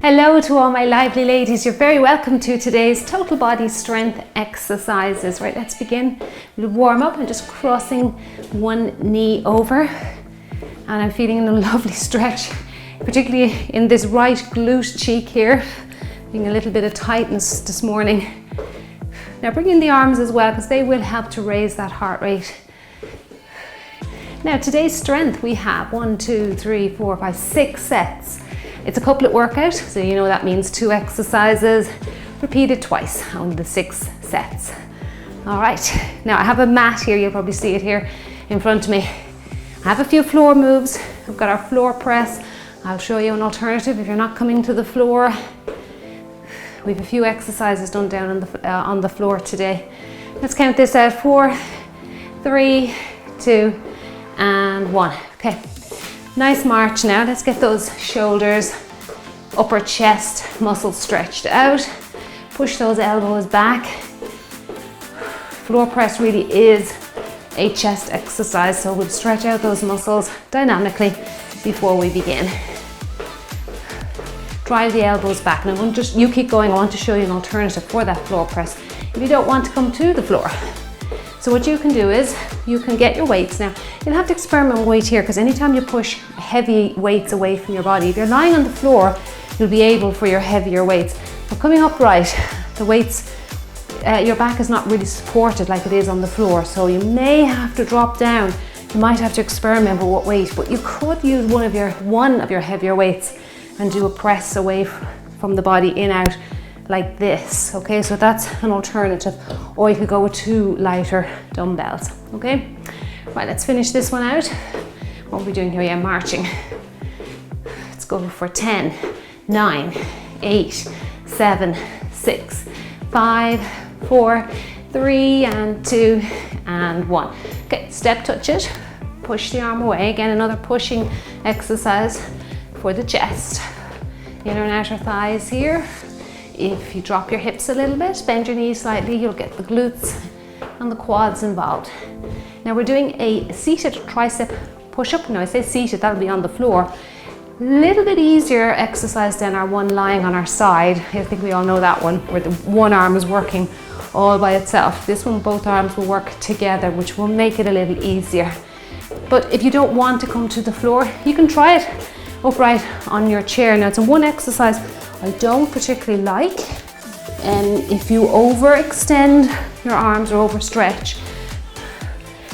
Hello to all my lively ladies. You're very welcome to today's total body strength exercises. Right, let's begin. We'll warm up and just crossing one knee over. And I'm feeling a lovely stretch, particularly in this right glute cheek here. Feeling a little bit of tightness this morning. Now bring in the arms as well, because they will help to raise that heart rate. Now today's strength, we have 1, 2, 3, 4, 5, 6 sets. It's a couplet workout, so you know that means 2 exercises repeated twice on the 6 sets. All right, now I have a mat here, you'll probably see it here in front of me. I have a few floor moves. I've got our floor press. I'll show you an alternative if you're not coming to the floor. We have a few exercises done down on the floor today. Let's count this out. 4, 3, 2, and 1. Okay. Nice march now. Let's get those shoulders, upper chest muscles stretched out. Push those elbows back. Floor press really is a chest exercise, so we'll stretch out those muscles dynamically before we begin. Drive the elbows back. Now you keep going. I want to show you an alternative for that floor press if you don't want to come to the floor. So what you can do is, you can get your weights. Now, you'll have to experiment with weight here, because anytime you push heavy weights away from your body, if you're lying on the floor, you'll be able for your heavier weights. But coming upright, the weights, your back is not really supported like it is on the floor, so you may have to drop down. You might have to experiment with what weight, but you could use one of your heavier weights and do a press away from the body, in, out, like this. Okay, so that's an alternative. Or you could go with 2 lighter dumbbells. Okay, right, let's finish this one out. What are we doing here? Yeah, marching. Let's go for 10, 9, 8, 7, 6, 5, 4, 3, and 2, and 1. Okay, step touch it. Push the arm away. Again, another pushing exercise for the chest. Inner and outer thighs here. If you drop your hips a little bit, bend your knees slightly, you'll get the glutes and the quads involved. Now we're doing a seated tricep push-up. Now I say seated, that'll be on the floor. Little bit easier exercise than our one lying on our side. I think we all know that one, where the one arm is working all by itself. This one, both arms will work together, which will make it a little easier. But if you don't want to come to the floor, you can try it upright on your chair. Now it's a one exercise I don't particularly like, and if you overextend your arms or overstretch,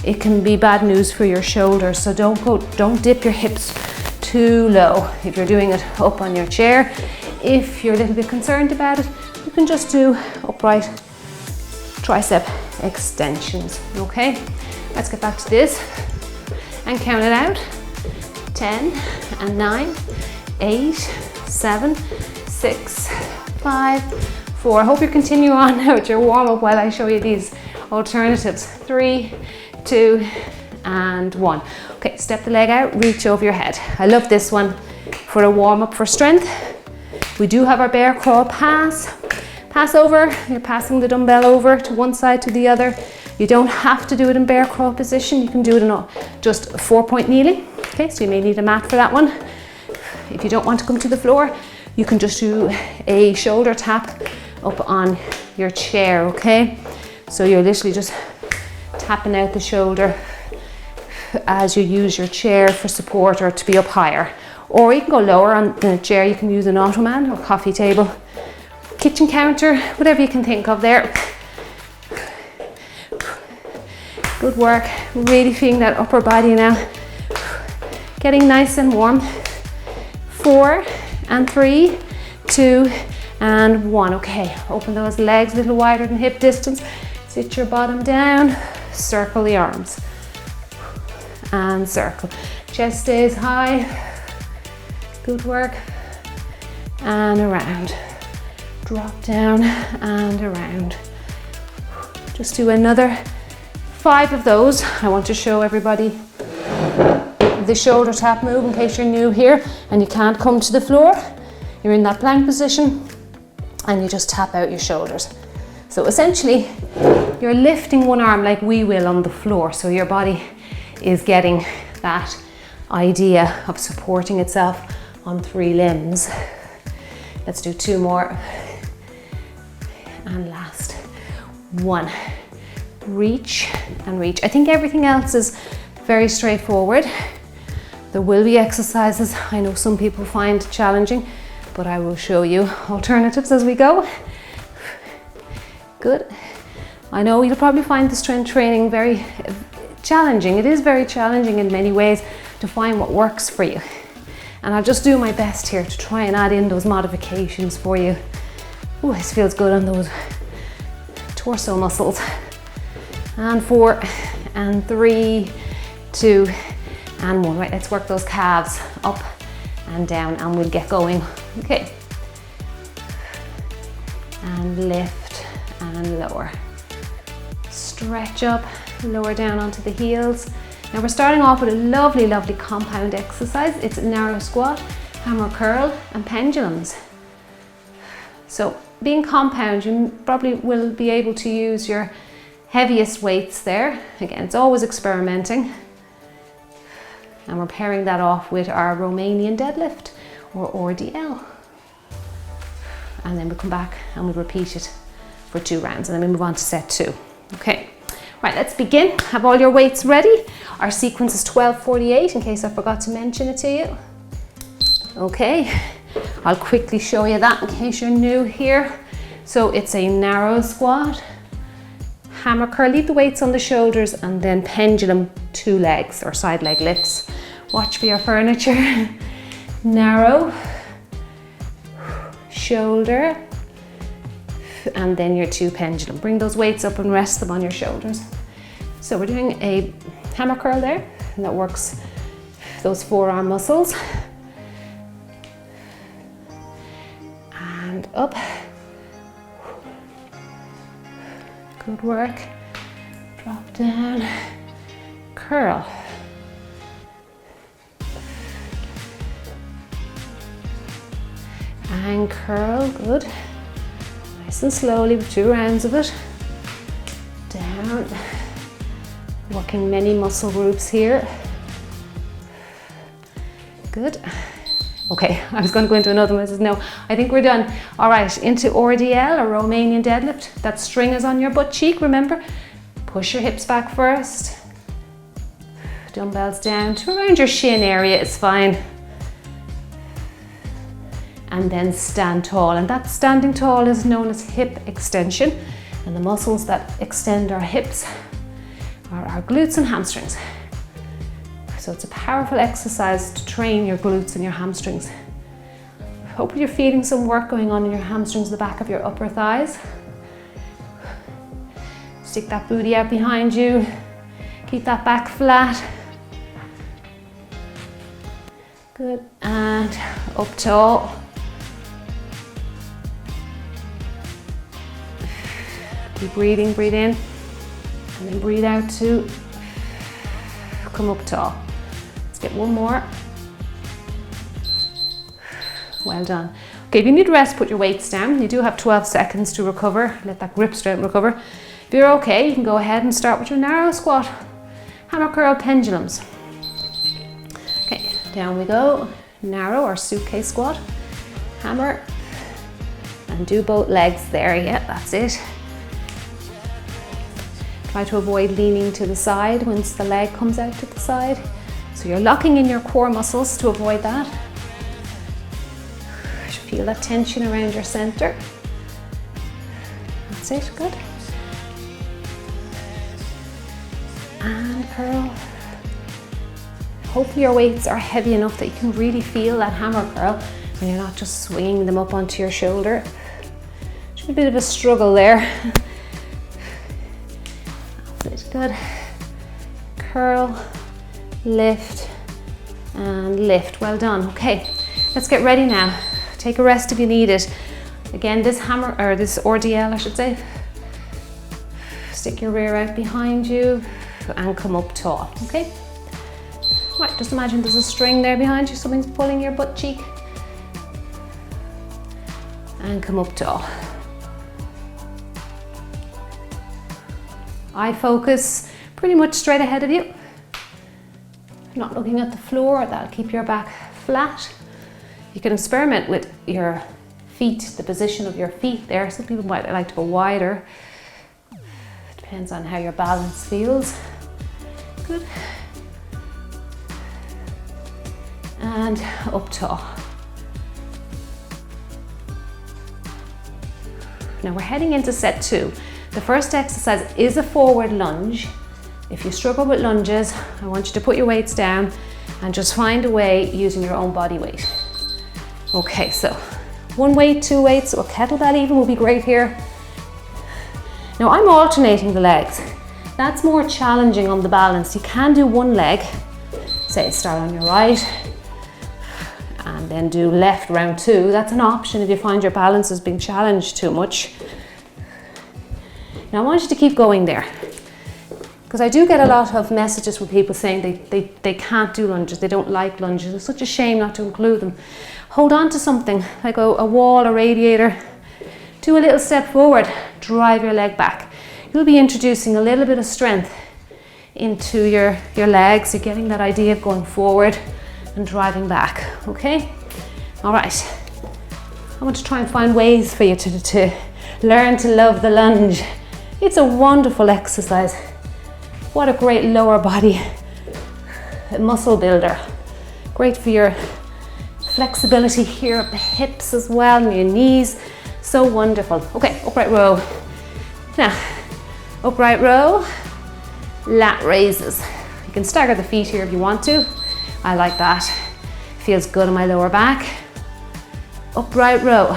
it can be bad news for your shoulders. So don't dip your hips too low if you're doing it up on your chair. If you're a little bit concerned about it, you can just do upright tricep extensions. Okay, let's get back to this and count it out. 10 and 9, 8, 7, 6, 5, 4. I hope you continue on now with your warm up while I show you these alternatives. 3, 2, and 1. Okay, step the leg out, reach over your head. I love this one for a warm up for strength. We do have our bear crawl pass. Pass over, you're passing the dumbbell over to one side to the other. You don't have to do it in bear crawl position. You can do it in just 4-point kneeling. Okay, so you may need a mat for that one. If you don't want to come to the floor, you can just do a shoulder tap up on your chair, okay? So you're literally just tapping out the shoulder as you use your chair for support or to be up higher. Or you can go lower on the chair. You can use an ottoman or coffee table, kitchen counter, whatever you can think of there. Good work. Really feeling that upper body now. Getting nice and warm. 4 and 3, 2, and 1. Okay, open those legs a little wider than hip distance. Sit your bottom down, circle the arms, and circle. Chest stays high. Good work. And around. Drop down and around. Just do another 5 of those. I want to show everybody the shoulder tap move in case you're new here and you can't come to the floor. You're in that plank position and you just tap out your shoulders. So essentially you're lifting one arm like we will on the floor, so your body is getting that idea of supporting itself on 3 limbs. Let's do 2 more. And last 1. Reach and reach. I think everything else is very straightforward. There will be exercises I know some people find challenging, but I will show you alternatives as we go. Good. I know you'll probably find the strength training very challenging. It is very challenging in many ways to find what works for you. And I'll just do my best here to try and add in those modifications for you. Ooh, this feels good on those torso muscles. And 4, and 3, 2, and 1. Right, let's work those calves up and down, and we'll get going. Okay. And lift and lower. Stretch up, lower down onto the heels. Now we're starting off with a lovely, lovely compound exercise. It's a narrow squat, hammer curl, and pendulums. So being compound, you probably will be able to use your heaviest weights there. Again, it's always experimenting. And we're pairing that off with our Romanian deadlift or RDL. And then we'll come back and we'll repeat it for 2 rounds, and then we move on to set 2. Okay, right, let's begin. Have all your weights ready. Our sequence is 12:48 in case I forgot to mention it to you. Okay, I'll quickly show you that in case you're new here. So it's a narrow squat, hammer curl, leave the weights on the shoulders, and then pendulum 2 legs or side leg lifts. Watch for your furniture. Narrow, shoulder, and then your 2 pendulum. Bring those weights up and rest them on your shoulders. So we're doing a hammer curl there, and that works those forearm muscles. And up. Good work. Drop down, curl. And curl, good. Nice and slowly with 2 rounds of it. Down. Working many muscle groups here. Good. Okay, I was going to go into another one. I said, no, I think we're done. All right, into RDL or Romanian deadlift. That string is on your butt cheek, remember? Push your hips back first. Dumbbells down to around your shin area is fine. And then stand tall. And that standing tall is known as hip extension. And the muscles that extend our hips are our glutes and hamstrings. So it's a powerful exercise to train your glutes and your hamstrings. Hope you're feeling some work going on in your hamstrings, the back of your upper thighs. Stick that booty out behind you. Keep that back flat. Good, and up tall. Keep breathing, breathe in, and then breathe out to come up tall. Let's get 1 more. Well done. Okay, if you need rest, put your weights down. You do have 12 seconds to recover. Let that grip strength recover. If you're okay, you can go ahead and start with your narrow squat, hammer curl, pendulums. Okay, down we go. Narrow or suitcase squat, hammer, and do both legs there. Yeah, that's it. Try to avoid leaning to the side once the leg comes out to the side. So you're locking in your core muscles to avoid that. Feel that tension around your center. That's it, good. And curl. Hopefully your weights are heavy enough that you can really feel that hammer curl and you're not just swinging them up onto your shoulder. Just a bit of a struggle there. That's it, good. Curl, lift, and lift. Well done. Okay, let's get ready now. Take a rest if you need it. Again, this hammer, or this RDL I should say. Stick your rear out behind you and come up tall, okay? Right, just imagine there's a string there behind you, something's pulling your butt cheek. And come up tall. Eye focus pretty much straight ahead of you. Not looking at the floor, that'll keep your back flat. You can experiment with your feet, the position of your feet there. Some people might like to go wider. Depends on how your balance feels. Good. And up tall. Now we're heading into set 2. The first exercise is a forward lunge. If you struggle with lunges, I want you to put your weights down and just find a way using your own body weight. Okay, so 1 weight, 2 weights, or kettlebell even will be great here. Now I'm alternating the legs. That's more challenging on the balance. You can do 1 leg, say start on your right, and then do left round 2. That's an option if you find your balance is being challenged too much. Now I want you to keep going there, because I do get a lot of messages from people saying they can't do lunges, they don't like lunges. It's such a shame not to include them. Hold on to something like a wall, a radiator. Do a little step forward, drive your leg back. You'll be introducing a little bit of strength into your legs. You're getting that idea of going forward and driving back, okay? All right, I want to try and find ways for you to learn to love the lunge. It's a wonderful exercise. What a great lower body muscle builder. Great for your flexibility here of the hips as well, and your knees. So wonderful. Okay, upright row. Now, upright row, lat raises. You can stagger the feet here if you want to. I like that. Feels good in my lower back. Upright row,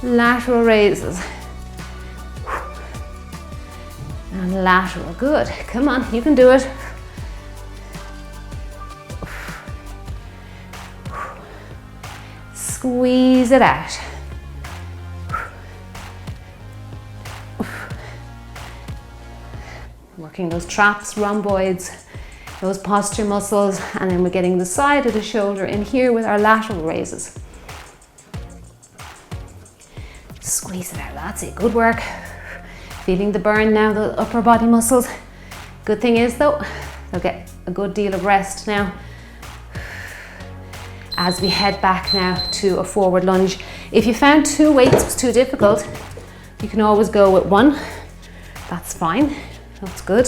lateral raises. And lateral, good. Come on, you can do it. Squeeze it out. Working those traps, rhomboids, those posture muscles, and then we're getting the side of the shoulder in here with our lateral raises. Squeeze it out, that's it, good work. Feeling the burn now, the upper body muscles. Good thing is though, they'll get a good deal of rest now as we head back now to a forward lunge. If you found 2 weights was too difficult, you can always go with 1. That's fine, that's good.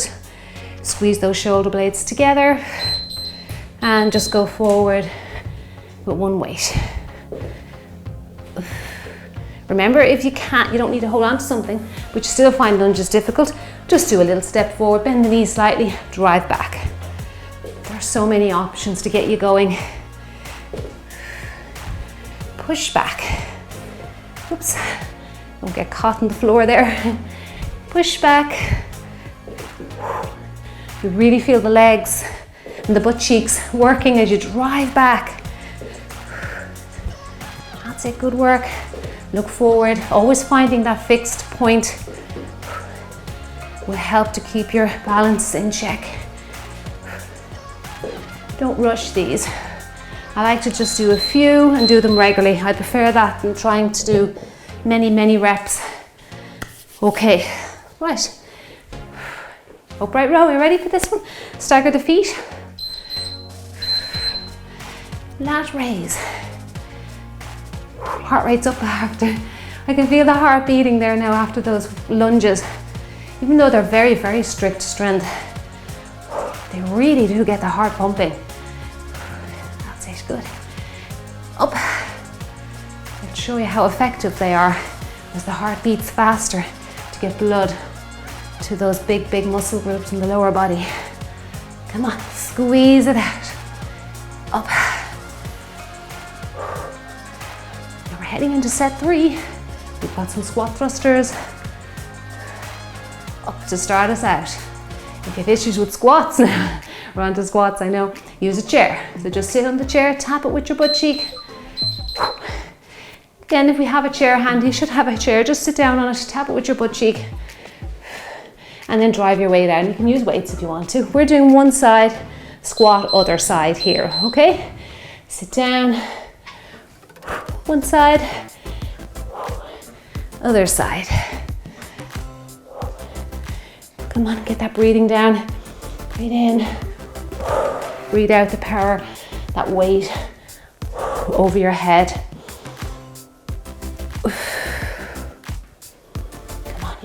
Squeeze those shoulder blades together and just go forward with 1 weight. Remember, if you can't, you don't need to hold on to something, but you still find lunges difficult, just do a little step forward, bend the knees slightly, drive back. There are so many options to get you going. Push back. Oops, don't get caught on the floor there. Push back. You really feel the legs and the butt cheeks working as you drive back. That's it, good work. Look forward, always finding that fixed point will help to keep your balance in check. Don't rush these. I like to just do a few and do them regularly. I prefer that than trying to do many reps. Okay, right. Upright row, are you ready for this one? Stagger the feet. Lat raise. Heart rate's up after. I can feel the heart beating there now after those lunges. Even though they're very strict strength, they really do get the heart pumping. That's it, good. Up. I'll show you how effective they are as the heart beats faster to get blood to those big muscle groups in the lower body. Come on, squeeze it out. Up. Now we're heading into set 3. We've got some squat thrusters. Up to start us out. If you have issues with squats now, we're on to squats, I know. Use a chair. So just sit on the chair, tap it with your butt cheek. Again, if we have a chair handy, you should have a chair. Just sit down on it, tap it with your butt cheek, and then drive your way down. You can use weights if you want to. We're doing one side, squat, other side here, okay? Sit down, one side, other side. Come on, get that breathing down. Breathe in, breathe out the power, that weight over your head.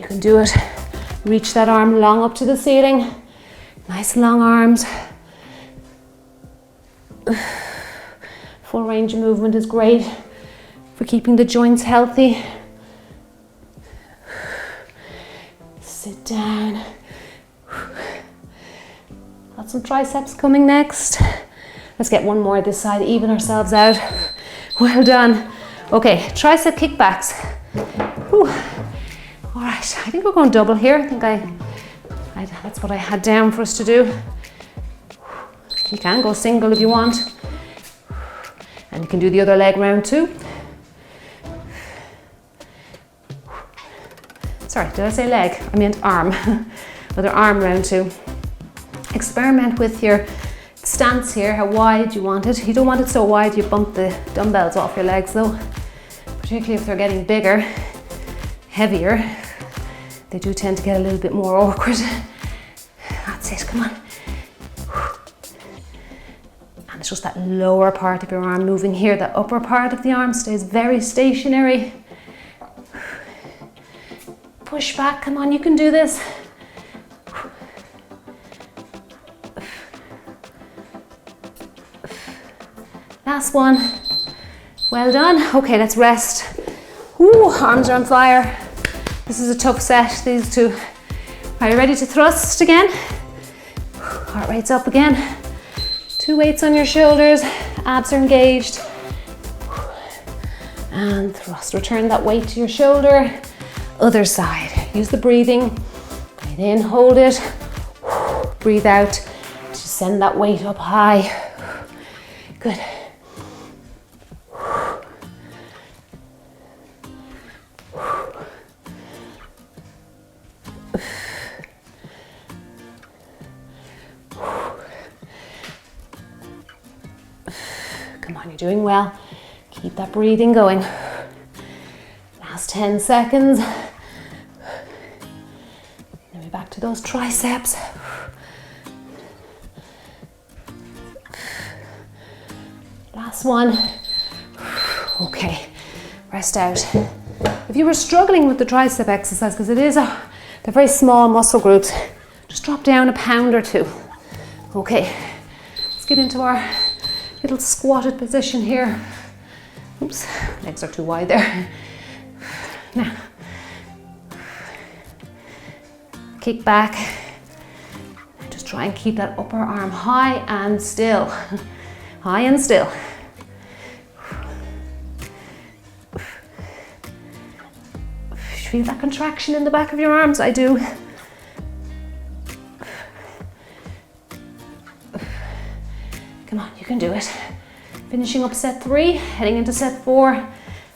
can do it. Reach that arm long up to the ceiling. Nice long arms. Full range of movement is great for keeping the joints healthy. Sit down. Got some triceps coming next. Let's get one more this side, even ourselves out. Well done. Okay, tricep kickbacks. Whew. All right, I think we're going double here. I think that's what I had down for us to do. You can go single if you want. And you can do the other leg round too. Sorry, did I say leg? I meant arm. Other arm round too. Experiment with your stance here, how wide you want it. You don't want it so wide you bump the dumbbells off your legs though. Particularly if they're getting bigger, heavier. They do tend to get a little bit more awkward. That's it, come on. And it's just that lower part of your arm moving here. The upper part of the arm stays very stationary. Push back, come on, you can do this. Last one. Well done. Okay, let's rest. Ooh, arms are on fire. This is a tough set, these two. Are you ready to thrust again? Heart rate's up again. 2 weights on your shoulders, abs are engaged. And thrust, return that weight to your shoulder. Other side, use the breathing. Breathe in, hold it. Breathe out to send that weight up high. Good. Come on, you're doing well. Keep that breathing going. Last 10 seconds. Then we're back to those triceps. Last one. Okay, rest out. If you were struggling with the tricep exercise, because they're very small muscle groups, just drop down a pound or two. Okay, let's get into our little squatted position here. Oops, legs are too wide there. Now, kick back. Just try and keep that upper arm high and still. High and still. Feel that contraction in the back of your arms? I do. Come on, you can do it. Finishing up set 3, heading into set 4.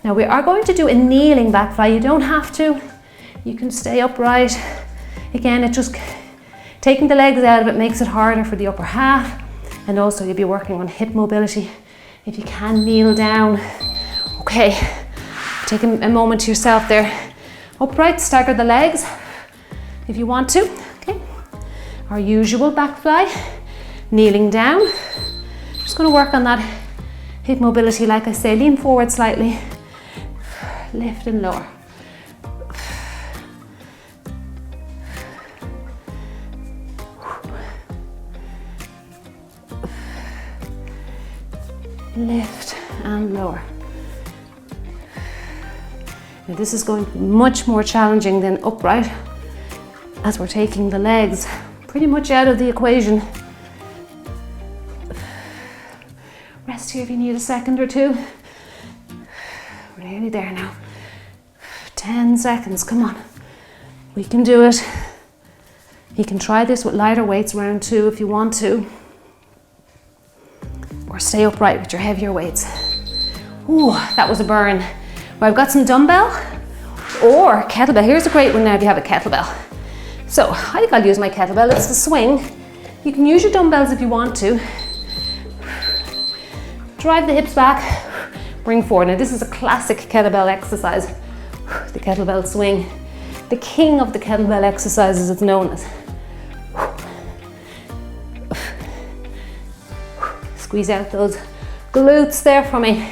Now we are going to do a kneeling back fly. You don't have to. You can stay upright. Again, it just, taking the legs out of it makes it harder for the upper half. And also you'll be working on hip mobility. If you can kneel down. Okay, take a moment to yourself there. Upright, stagger the legs if you want to. Okay, our usual back fly. Kneeling down. Just going to work on that hip mobility, like I say, lean forward slightly, lift and lower. Lift and lower. Now this is going to be much more challenging than upright, as we're taking the legs pretty much out of the equation. Rest here if you need a second or two. We're nearly there now. 10 seconds, come on. We can do it. You can try this with lighter weights, round 2 if you want to. Or stay upright with your heavier weights. Ooh, that was a burn. Well, I've got some dumbbell or kettlebell. Here's a great one now if you have a kettlebell. So I think I'll use my kettlebell. It's the swing. You can use your dumbbells if you want to. Drive the hips back, bring forward. Now this is a classic kettlebell exercise, the kettlebell swing. The king of the kettlebell exercises, it's known as. Squeeze out those glutes there for me.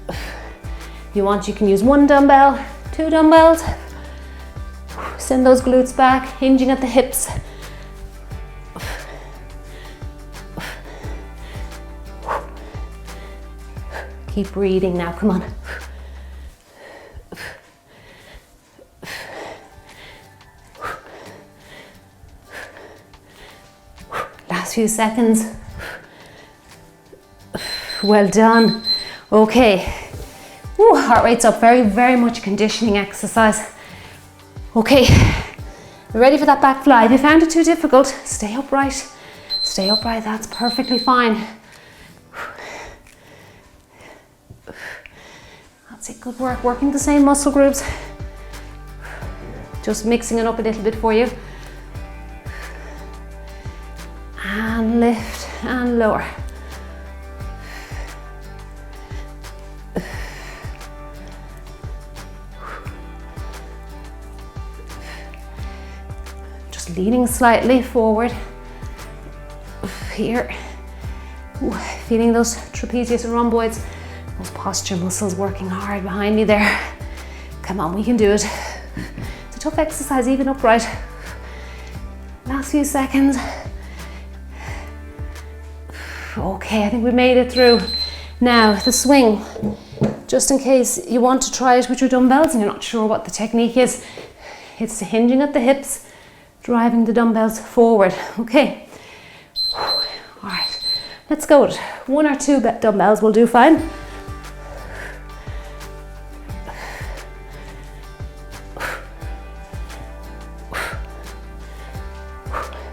If you want, you can use 1 dumbbell, 2 dumbbells. Send those glutes back, hinging at the hips. Keep breathing now, come on. Last few seconds. Well done. Okay. Ooh, heart rate's up. Very, very much a conditioning exercise. Okay. Ready for that back fly. If you found it too difficult, stay upright. Stay upright. That's perfectly fine. That's it. Good work. Working the same muscle groups. Just mixing it up a little bit for you. And lift and lower. Just leaning slightly forward. Here. Ooh, feeling those trapezius and rhomboids, those posture muscles working hard behind me there. Come on, we can do it. It's a tough exercise, even upright. Last few seconds. Okay, I think we made it through. Now, the swing, just in case you want to try it with your dumbbells and you're not sure what the technique is, it's hinging at the hips, driving the dumbbells forward. Okay, all right, let's go. 1 or 2 dumbbells will do fine.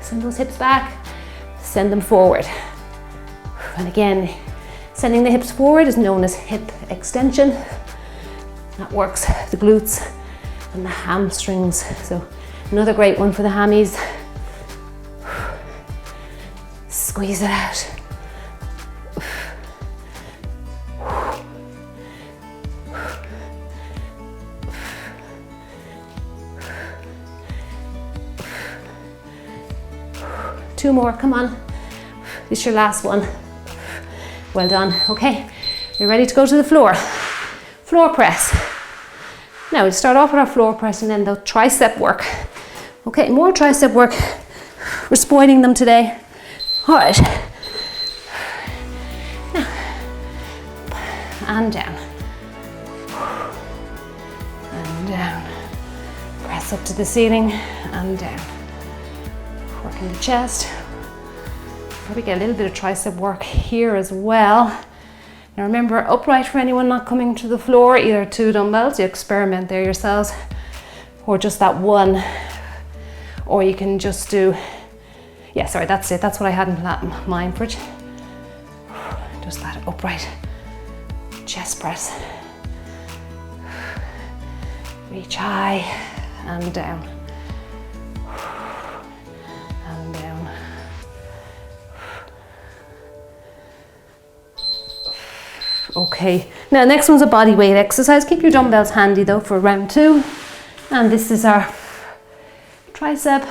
Send those hips back, send them forward. And again, sending the hips forward is known as hip extension. That works the glutes and the hamstrings. So another great one for the hammies. Squeeze it out. Two more, come on. This is your last one. Well done. Okay, you're ready to go to the floor. Floor press. Now we'll start off with our floor press and then the tricep work. Okay, more tricep work. We're spoiling them today. All right. Now, and down. And down. Press up to the ceiling and down. Working the chest. Probably get a little bit of tricep work here as well. Now remember, upright for anyone not coming to the floor, either 2 dumbbells, you experiment there yourselves, or just that one, or you can just do, yeah, sorry, that's it, that's what I had in mind for it. Just that upright chest press. Reach high and down. And down. Okay, now next one's a body weight exercise. Keep your dumbbells handy though for round 2. And this is our tricep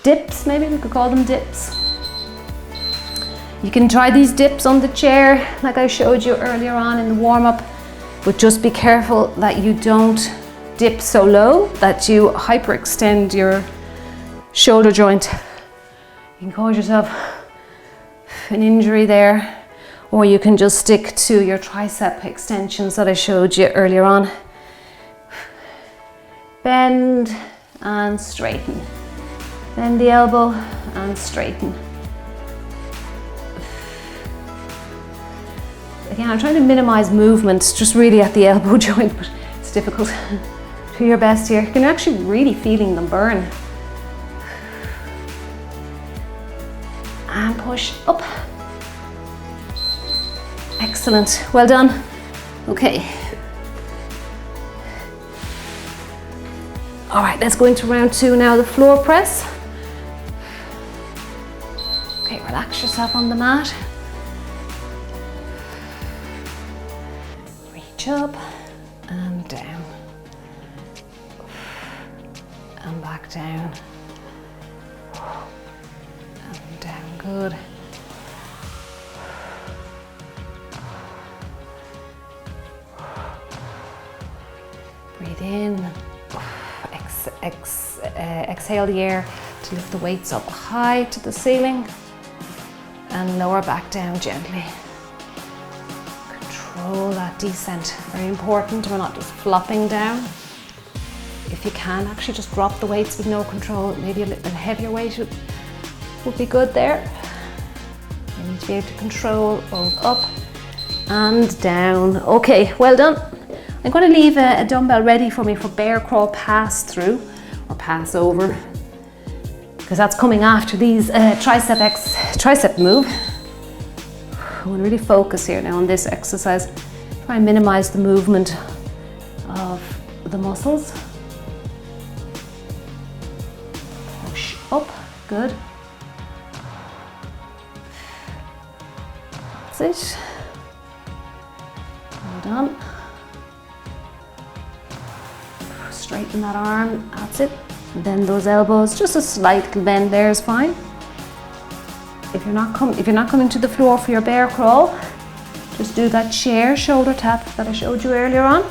dips, maybe we could call them dips. You can try these dips on the chair like I showed you earlier on in the warm-up, but just be careful that you don't dip so low that you hyperextend your shoulder joint. You can cause yourself an injury there. Or you can just stick to your tricep extensions that I showed you earlier on. Bend and straighten. Bend the elbow and straighten. Again, I'm trying to minimize movement just really at the elbow joint, but it's difficult. Do your best here. You can actually really feeling them burn. And push up. Excellent, well done. Okay. All right, let's go into round 2 now, the floor press. Okay, relax yourself on the mat. Reach up and down. And back down. And down, good. Breathe in. Exhale the air to lift the weights up high to the ceiling and lower back down gently. Control that descent, very important. We're not just flopping down. If you can, actually just drop the weights with no control. Maybe a little heavier weight would be good there. You need to be able to control both up and down. Okay, well done. I'm going to leave a dumbbell ready for me for bear crawl pass through or pass over, because that's coming after these tricep move. I want to really focus here now on this exercise. Try and minimize the movement of the muscles. Push up, good. That's it. Well done. Straighten that arm, that's it. Bend those elbows, just a slight little bend there is fine. If you're not coming to the floor for your bear crawl, just do that chair shoulder tap that I showed you earlier on.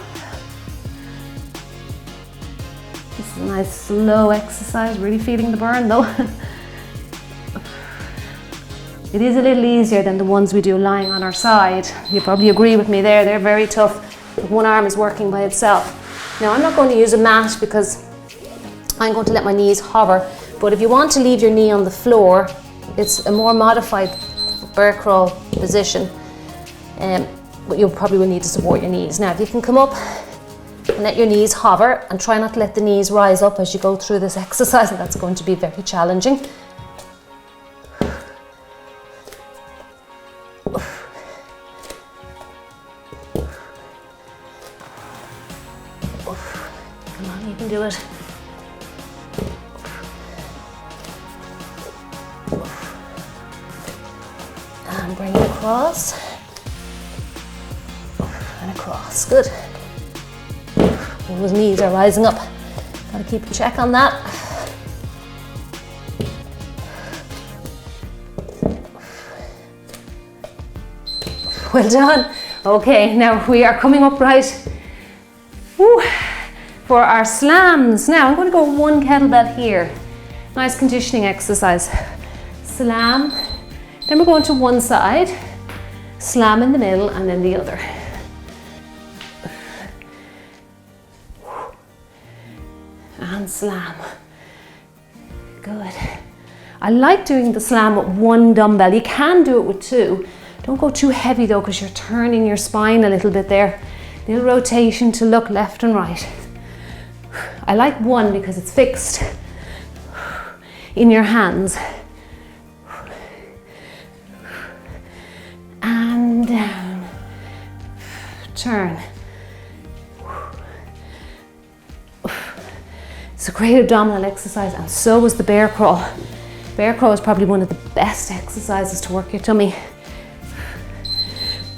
This is a nice slow exercise, really feeling the burn though. It is a little easier than the ones we do lying on our side. You probably agree with me there, they're very tough. One arm is working by itself. Now I'm not going to use a mat because I'm going to let my knees hover, but if you want to leave your knee on the floor, it's a more modified bear crawl position, but you probably will need to support your knees. Now if you can come up and let your knees hover and try not to let the knees rise up as you go through this exercise, and that's going to be very challenging. Come on, you can do it. And bring it across. And across, good. Those knees are rising up. Gotta keep a check on that. Well done. Okay, now we are coming upright. Woo. For our slams. Now I'm going to go one kettlebell here. Nice conditioning exercise. Slam. Then we're going to one side. Slam in the middle and then the other. And slam. Good. I like doing the slam with one dumbbell. You can do it with two. Don't go too heavy though, because you're turning your spine a little bit there. Little rotation to look left and right. I like one because it's fixed in your hands. And down. Turn. It's a great abdominal exercise, and so is the bear crawl. Bear crawl is probably one of the best exercises to work your tummy.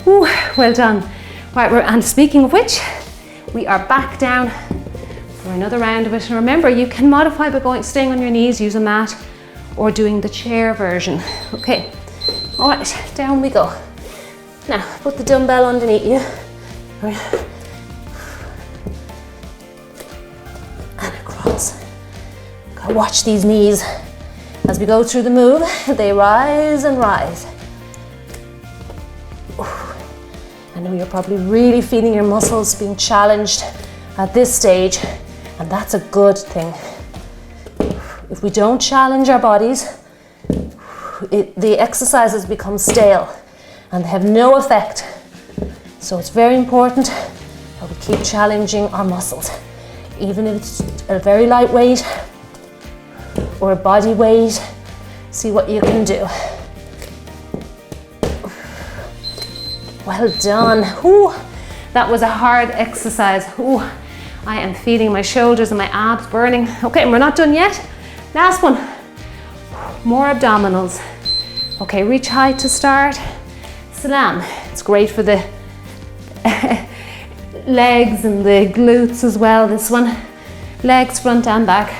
Woo, well done. Right, and speaking of which, we are back down for another round of it. And remember, you can modify by staying on your knees, use a mat, or doing the chair version. Okay, all right, down we go. Now, put the dumbbell underneath you. And across. Gotta watch these knees. As we go through the move, they rise and rise. I know you're probably really feeling your muscles being challenged at this stage, and that's a good thing. If we don't challenge our bodies, the exercises become stale and they have no effect. So it's very important that we keep challenging our muscles, even if it's a very light weight or a body weight. See what you can do. Well done. Ooh, that was a hard exercise. Ooh, I am feeling my shoulders and my abs burning. Okay, and we're not done yet. Last one. More abdominals. Okay, reach high to start. Slam. It's great for the legs and the glutes as well, this one. Legs front and back.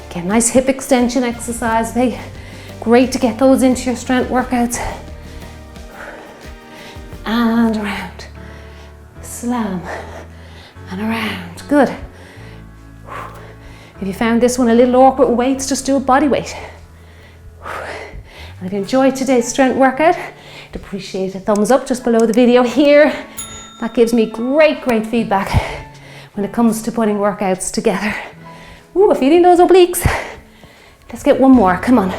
Okay, nice hip extension exercise. Great to get those into your strength workouts. And around. Slam. and around. Good. If you found this one a little awkward with weights, just do a body weight. And if you enjoyed today's strength workout, I'd appreciate a thumbs up just below the video here. That gives me great feedback when it comes to putting workouts together. Ooh, I'm feeling those obliques. Let's get one more, come on.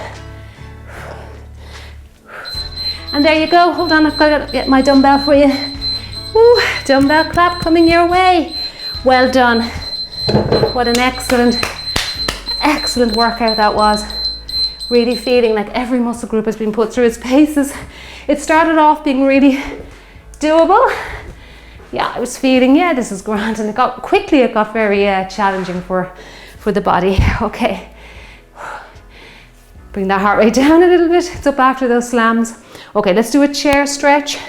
And there you go, hold on, I've got to get my dumbbell for you. Ooh, dumbbell clap coming your way. Well done. What an excellent workout that was. Really feeling like every muscle group has been put through its paces. It started off being really doable. Yeah, I was feeling, yeah, this is grand, and it got very challenging for the body. Okay. Bring that heart rate down a little bit. It's up after those slams. Okay, let's do a chair stretch.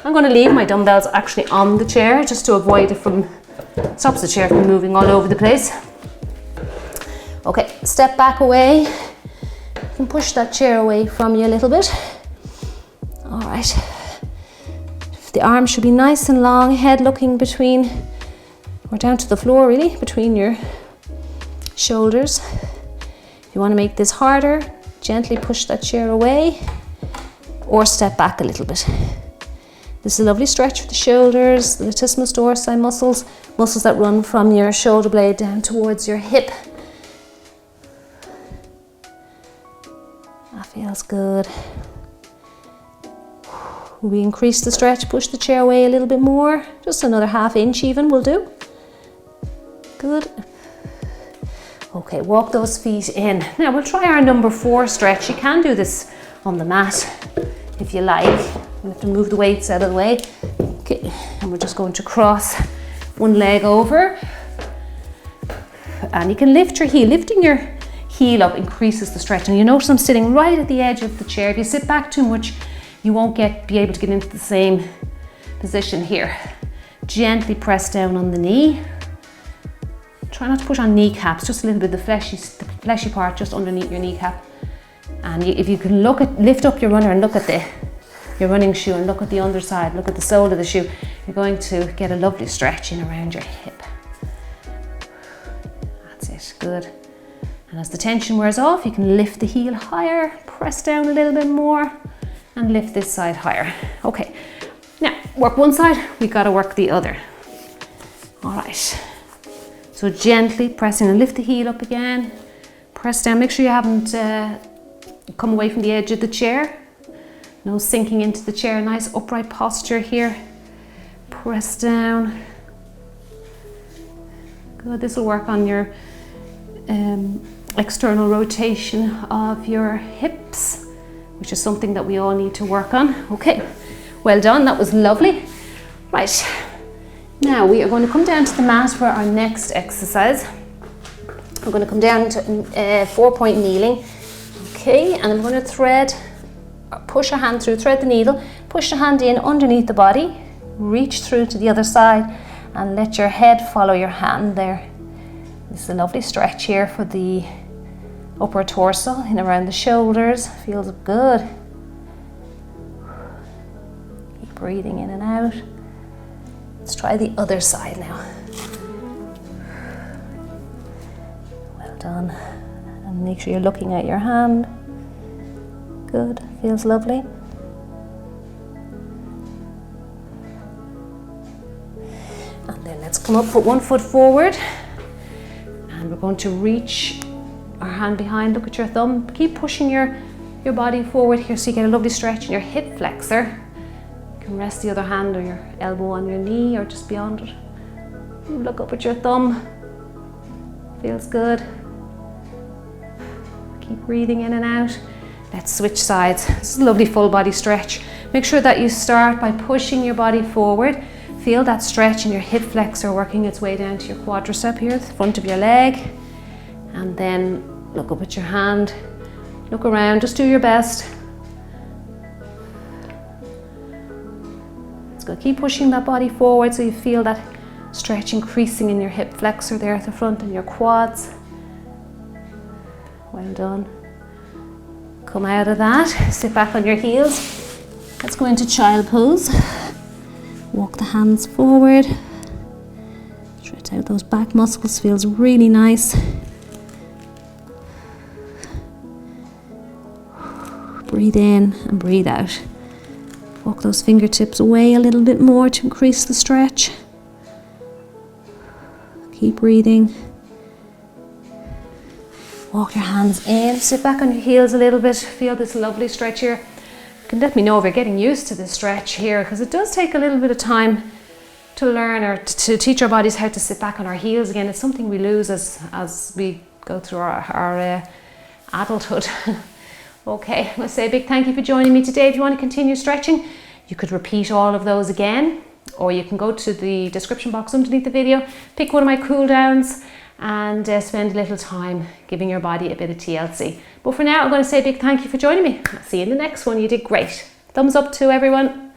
I'm going to leave my dumbbells actually on the chair just to avoid it stops the chair from moving all over the place. Okay, step back away. You can push that chair away from you a little bit. All right. The arms should be nice and long, head looking between, or down to the floor really, between your shoulders. If you want to make this harder, gently push that chair away or step back a little bit. This is a lovely stretch for the shoulders, the latissimus dorsi muscles that run from your shoulder blade down towards your hip. That feels good. We increase the stretch, push the chair away a little bit more, just another ½ inch even will do. Good. Okay, walk those feet in. Now we'll try our number 4 stretch. You can do this on the mat if you like. You have to move the weights out of the way. Okay, and we're just going to cross one leg over. And you can lift your heel. Lifting your heel up increases the stretch. And you notice I'm sitting right at the edge of the chair. If you sit back too much, you won't be able to get into the same position here. Gently press down on the knee. Try not to push on kneecaps, just a little bit, the fleshy part just underneath your kneecap. And if you can lift up your runner and look at your running shoe and look at the underside, look at the sole of the shoe, you're going to get a lovely stretch in around your hip. That's it, good. And as the tension wears off, you can lift the heel higher, press down a little bit more, and lift this side higher. Okay, now work one side, we've got to work the other. All right. So gently pressing and lift the heel up again. Press down, make sure you haven't come away from the edge of the chair. No sinking into the chair, nice upright posture here. Press down. Good, this will work on your external rotation of your hips, which is something that we all need to work on. Okay, well done, that was lovely. Right. Now we are going to come down to the mat for our next exercise. I'm going to come down to 4-point kneeling. Okay, and I'm going to push a hand through, thread the needle, push the hand in underneath the body, reach through to the other side and let your head follow your hand there. This is a lovely stretch here for the upper torso and around the shoulders. Feels good. Keep breathing in and out. Let's try the other side now. Well done. And make sure you're looking at your hand. Good, feels lovely. And then let's come up, put one foot forward. And we're going to reach our hand behind, look at your thumb. Keep pushing your body forward here so you get a lovely stretch in your hip flexor. You can rest the other hand or your elbow on your knee or just beyond it. Look up at your thumb. Feels good. Keep breathing in and out. Let's switch sides. This is a lovely full body stretch. Make sure that you start by pushing your body forward. Feel that stretch in your hip flexor working its way down to your quadricep here, the front of your leg. And then look up at your hand. Look around, just do your best. Let's go, keep pushing that body forward so you feel that stretch increasing in your hip flexor there at the front and your quads. Well done. Come out of that, sit back on your heels. Let's go into child pose. Walk the hands forward. Let out those back muscles, feels really nice. Breathe in and breathe out. Walk those fingertips away a little bit more to increase the stretch. Keep breathing. Walk your hands in, sit back on your heels a little bit, feel this lovely stretch here. You can let me know if you're getting used to this stretch here, because it does take a little bit of time to learn or to teach our bodies how to sit back on our heels again. It's something we lose as we go through our adulthood. Okay, I'll say a big thank you for joining me today. If you want to continue stretching, you could repeat all of those again, or you can go to the description box underneath the video, pick one of my cool downs, and spend a little time giving your body a bit of TLC. But for now, I'm going to say a big thank you for joining me. I'll see you in the next one. You did great. Thumbs up to everyone.